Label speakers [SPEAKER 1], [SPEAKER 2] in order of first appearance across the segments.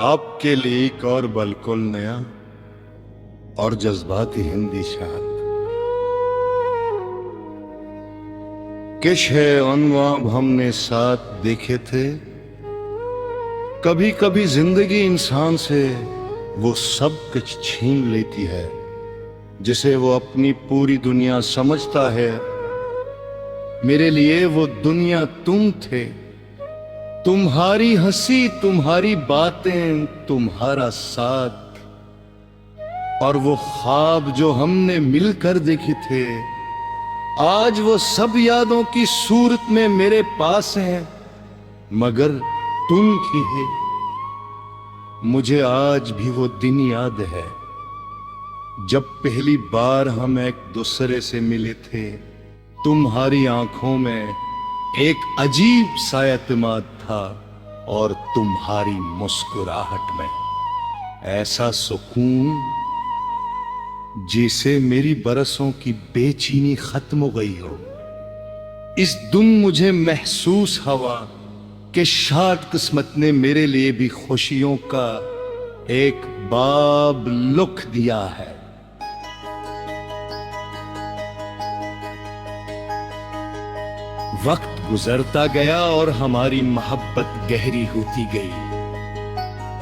[SPEAKER 1] आपके लिए एक और बिल्कुल नया और जज्बाती हिंदी शाद। किश है अनवाब हमने साथ देखे थे, कभी कभी जिंदगी इंसान से वो सब कुछ छीन लेती है जिसे वो अपनी पूरी दुनिया समझता है। मेरे लिए वो दुनिया तुम थे, तुम्हारी हंसी, तुम्हारी बातें, तुम्हारा साथ, और वो ख्वाब जो हमने मिलकर देखे थे, आज वो सब यादों की सूरत में मेरे पास हैं, मगर तुम थी है। मुझे आज भी वो दिन याद है जब पहली बार हम एक दूसरे से मिले थे। तुम्हारी आंखों में एक अजीब सा एतमाद था और तुम्हारी मुस्कुराहट में ऐसा सुकून जैसे मेरी बरसों की बेचैनी खत्म हो गई हो। इस दिन मुझे महसूस हुआ कि शायद किस्मत ने मेरे लिए भी खुशियों का एक बाब लुक दिया है। वक्त गुजरता गया और हमारी मोहब्बत गहरी होती गई।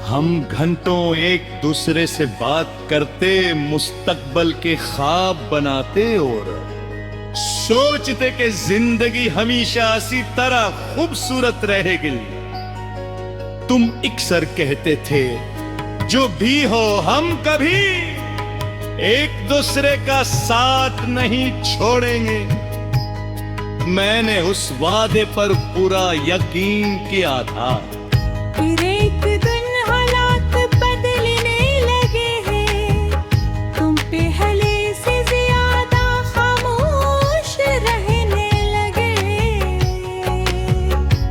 [SPEAKER 1] हम घंटों एक दूसरे से बात करते, मुस्तकबल के ख्वाब बनाते और सोचते कि जिंदगी हमेशा इसी तरह खूबसूरत रहेगी। तुम अक्सर कहते थे, जो भी हो हम कभी एक दूसरे का साथ नहीं छोड़ेंगे। मैंने उस वादे पर पूरा यकीन किया था।
[SPEAKER 2] फिर एक दिन हालात बदलने लगे हैं, तुम पहले से ज्यादा खामोश रहने लगे।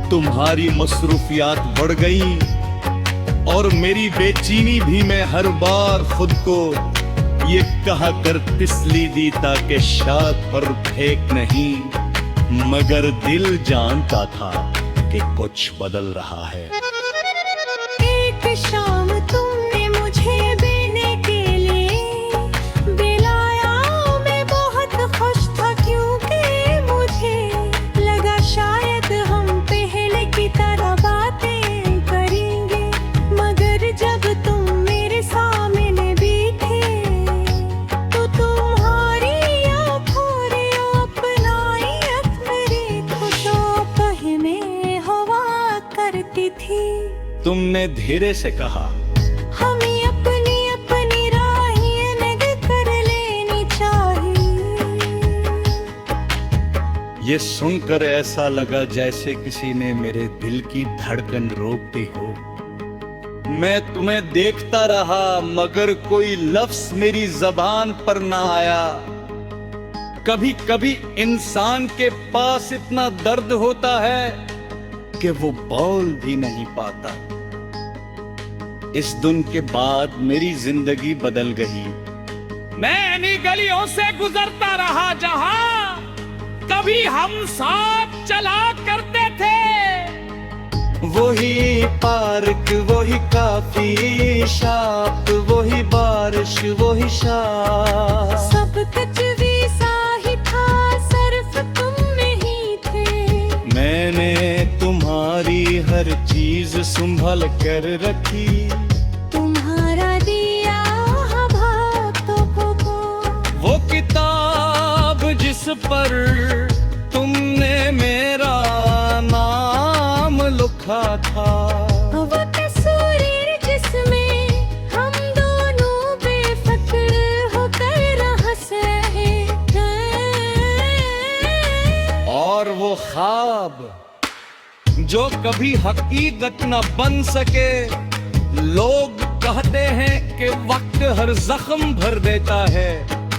[SPEAKER 1] तुम्हारी मसरूफियात बढ़ गई और मेरी बेचैनी भी। मैं हर बार खुद को ये कहा कर तसल्ली दी था कि शायद पर फेंक नहीं, मगर दिल जानता था कि कुछ बदल रहा है।
[SPEAKER 2] एक शाम तुमने मुझे पीने के लिए बुलाया, मैं बहुत खुश था क्योंकि मुझे लगा शायद हम पहले की तरह बातें करेंगे। मगर जब तुम मेरे सामने भी थे तो तुम्हारी आंखों ने अपनाई मेरी खुशों में हवा करती थी।
[SPEAKER 1] तुमने धीरे से कहा,
[SPEAKER 2] हमें अपनी अपनी राहें अलग कर लेनी चाहिए।
[SPEAKER 1] ये सुनकर ऐसा लगा जैसे किसी ने मेरे दिल की धड़कन रोक दी हो। मैं तुम्हें देखता रहा मगर कोई लफ्ज मेरी जबान पर ना आया। कभी कभी इंसान के पास इतना दर्द होता है कि वो बोल भी नहीं पाता। इस दिन के बाद मेरी जिंदगी बदल गई। मैं इन्हीं गलियों से गुजरता रहा जहां कभी हम साथ चला करते थे। वही पार्क, वही काफी शॉप, वही बारिश, वही शाम,
[SPEAKER 2] सब कुछ वैसा ही था, सिर्फ तुम नहीं थे।
[SPEAKER 1] मैंने तुम्हारी हर चीज संभाल कर रखी।
[SPEAKER 2] तुम्हारा दिया बातों को,
[SPEAKER 1] वो किताब जिस पर तुमने मेरा नाम लिखा था,
[SPEAKER 2] वो तस्वीर जिसमें हम दोनों बेफिक्र होकर हंस रहे हैं।
[SPEAKER 1] और वो ख्वाब जो कभी हकीकत न बन सके। लोग कहते हैं कि वक्त हर जख्म भर देता है,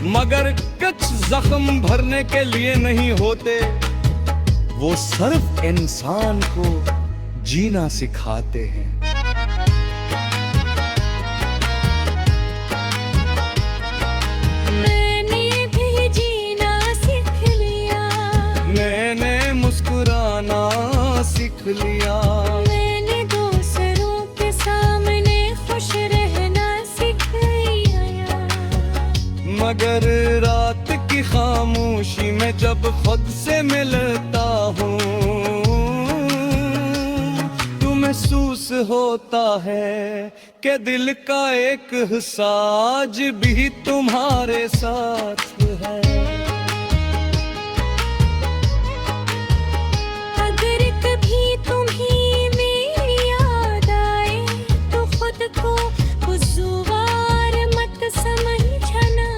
[SPEAKER 1] मगर कुछ जख्म भरने के लिए नहीं होते, वो सिर्फ इंसान को जीना सिखाते हैं।
[SPEAKER 2] मैंने भी जीना सीख लिया,
[SPEAKER 1] मैंने मुस्कुराना सीख लिया।
[SPEAKER 2] मैंने दूसरों के सामने
[SPEAKER 3] मगर रात की खामोशी में जब खुद से मिलता हूँ तो महसूस होता है कि दिल का एक हिस्सा आज भी तुम्हारे साथ है।
[SPEAKER 2] अगर कभी तुम्हें मेरी याद आए तो खुद को हुज़ुवार मत समझना।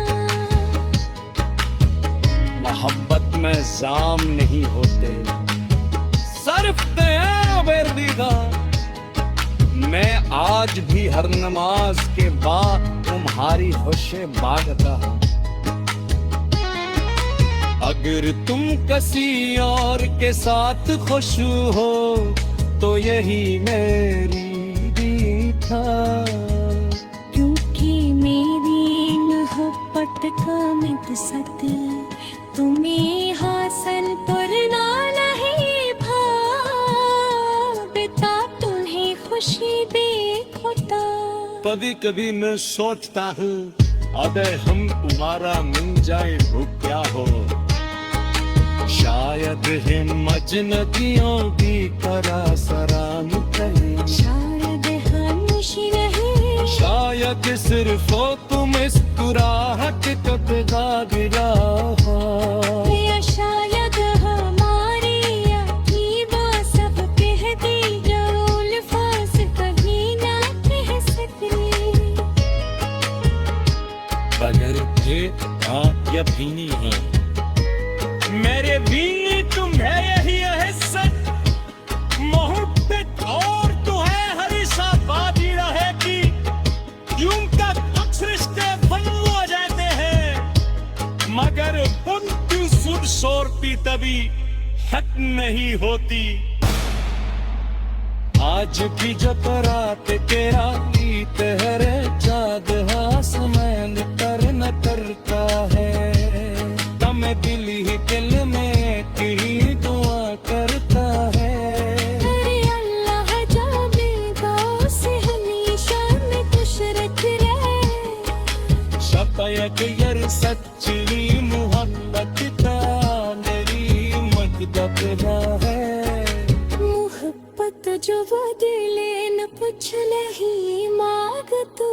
[SPEAKER 3] मोहब्बत में जाम नहीं होते, सिर्फ बेर्दिगा। मैं आज भी हर नमाज के बाद तुम्हारी खुशे मांगता हूँ। अगर तुम किसी और के साथ खुश हो तो यही मेरी भी था,
[SPEAKER 2] क्योंकि मेरी मोहब्बत का मकसद तुम्हें हासिल करना नहीं भावता, तुम्हें खुशी देखता।
[SPEAKER 3] कभी कभी मैं सोचता हूँ अगर हम तुम्हारा मिल जाए वो क्या हो। शायद हम अजनबियों की तरह सराम करें,
[SPEAKER 2] शायद खामोशी रहे,
[SPEAKER 3] शायद सिर्फ हो तुम मुस्कुराहट का गिरा हो,
[SPEAKER 2] या शायद हमारी अकीदा सब कह दे जो अल्फाज कभी ना कह सके।
[SPEAKER 3] अगर थे आप या भीनी है मेरे भी तुम्हें यही है सच। मोहब्बत और तो है हमेशा बाजी रहेगी, यूं तक अक्सर रिश्ते बंद हो जाते हैं मगर उनकी सुर शोरती तभी खत्म नहीं होती। आज भी जब रात के राती तेरे जाग आसमान कर न करता है, तब दिल ही दिल में तेरी दुआ करता है।
[SPEAKER 2] अरे अल्लाह जानेगा उसे हमेशा में खुश रख रहे।
[SPEAKER 3] शायद यार सच्ची मोहब्बत का मेरी मतलब है।
[SPEAKER 2] मोहब्बत जो बदले न कुछ नहीं मांग तू।